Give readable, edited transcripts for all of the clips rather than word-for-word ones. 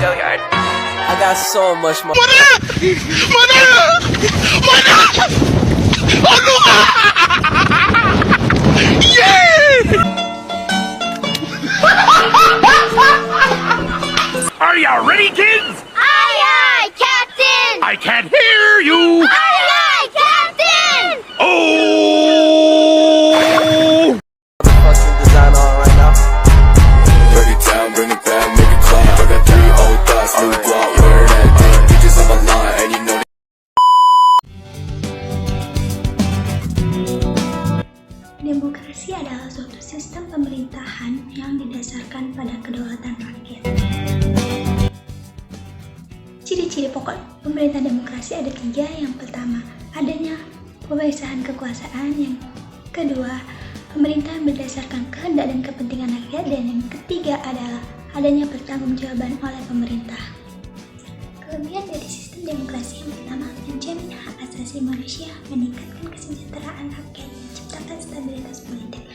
Gilliard. I got so much more. Are you ready, kids? Aye, aye, Captain! I can't hear you. Aye, aye, Captain! Oh! Fucking design on right now. Break it down, bring it back, make it clap. I got 3 old thoughts, new block, wear that thing. Bitches on my line, and you know Demokrasi adalah suatu sistem pemerintahan yang didasarkan pada kedaulatan rakyat. Ciri-ciri pokok pemerintahan demokrasi ada 3. Yang pertama, adanya pemisahan kekuasaan. Yang kedua, pemerintahan berdasarkan kehendak dan kepentingan rakyat. Dan yang ketiga adalah adanya pertanggungjawaban oleh pemerintah. Kelebihan dari sistem demokrasi yang pertama, menjamin hak asasi manusia, meningkatkan kesejahteraan rakyat, menciptakan stabilitas politik.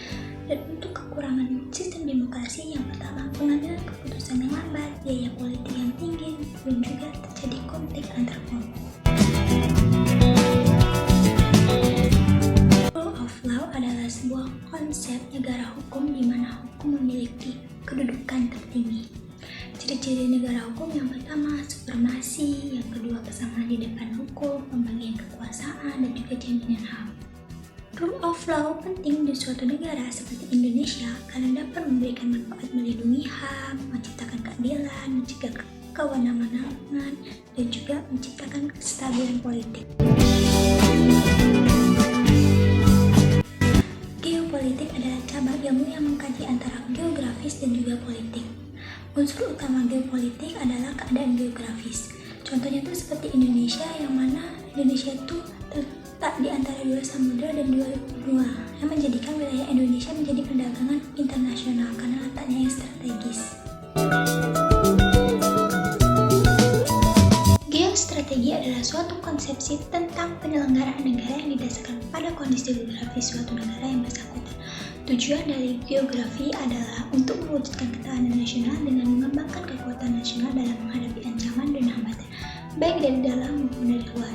Dan untuk kekurangan sistem demokrasi, yang pertama, pengambilan keputusan yang lambat, biaya politik yang tinggi, dan juga terjadi konflik antar kelompok. Rule of law adalah sebuah konsep negara hukum di mana hukum memiliki kedudukan tertinggi. Ciri-ciri negara hukum yang pertama, supremasi, yang kedua, kesamaan di depan hukum, pembagian kekuasaan, dan juga jaminan HAM. Rule of law penting di suatu negara seperti Indonesia karena dapat memberikan manfaat melindungi HAM, menciptakan keadilan, mencegah kewenangan, dan juga menciptakan kestabilan politik. Geopolitik adalah cabang ilmu yang mengkaji antara geografis dan juga politik. Unsur utama geopolitik adalah keadaan geografis. Contohnya itu seperti Indonesia, yang mana Indonesia itu terletak di antara 2 samudra dan 2 benua, yang menjadikan wilayah Indonesia menjadi perdagangan internasional karena letaknya yang strategis. Geostrategi adalah suatu konsepsi tentang penyelenggaraan negara yang didasarkan pada kondisi geografis suatu negara yang bersangkutan. Tujuan dari geografi adalah untuk mewujudkan ketahanan nasional dengan mengembangkan kekuatan nasional dalam menghadapi ancaman dan hambatan, baik dari dalam maupun dari luar.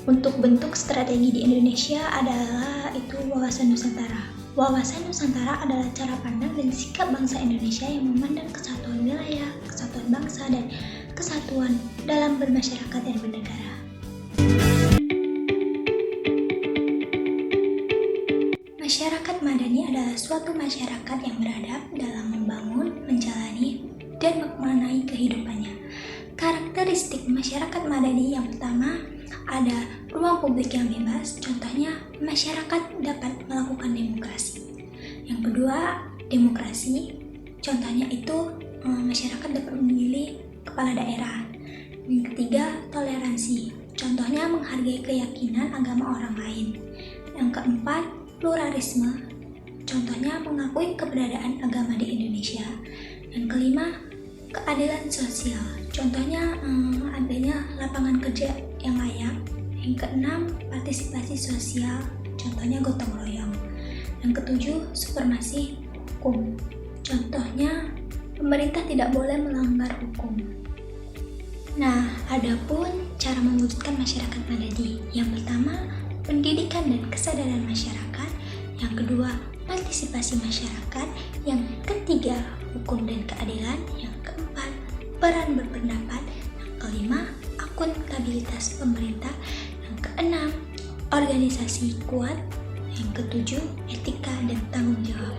Untuk bentuk strategi di Indonesia adalah itu wawasan Nusantara. Wawasan Nusantara adalah cara pandang dan sikap bangsa Indonesia yang memandang kesatuan wilayah, kesatuan bangsa, dan kesatuan dalam bermasyarakat dan bernegara. Masyarakat madani adalah suatu masyarakat yang beradab dalam membangun, menjalani, dan memaknai kehidupannya. Karakteristik masyarakat madani yang pertama, ada ruang publik yang bebas, contohnya masyarakat dapat melakukan demokrasi. Yang kedua, demokrasi, contohnya itu masyarakat dapat memilih kepala daerah. Yang ketiga, toleransi, contohnya menghargai keyakinan agama orang lain. Yang keempat, pluralisme, contohnya mengakui keberadaan agama di Indonesia. Yang kelima, keadilan sosial, contohnya adanya lapangan kerja yang layak. Yang keenam, partisipasi sosial, contohnya gotong royong. Yang ketujuh, supremasi hukum, contohnya pemerintah tidak boleh melanggar hukum. Nah, adapun cara mewujudkan masyarakat madani, yang pertama, pendidikan dan kesadaran masyarakat. Yang kedua, partisipasi masyarakat. Yang ketiga, hukum dan keadilan. Yang keempat, peran berpendapat. Yang kelima, akuntabilitas pemerintah. Yang keenam, organisasi kuat. Yang ketujuh, etika dan tanggung jawab.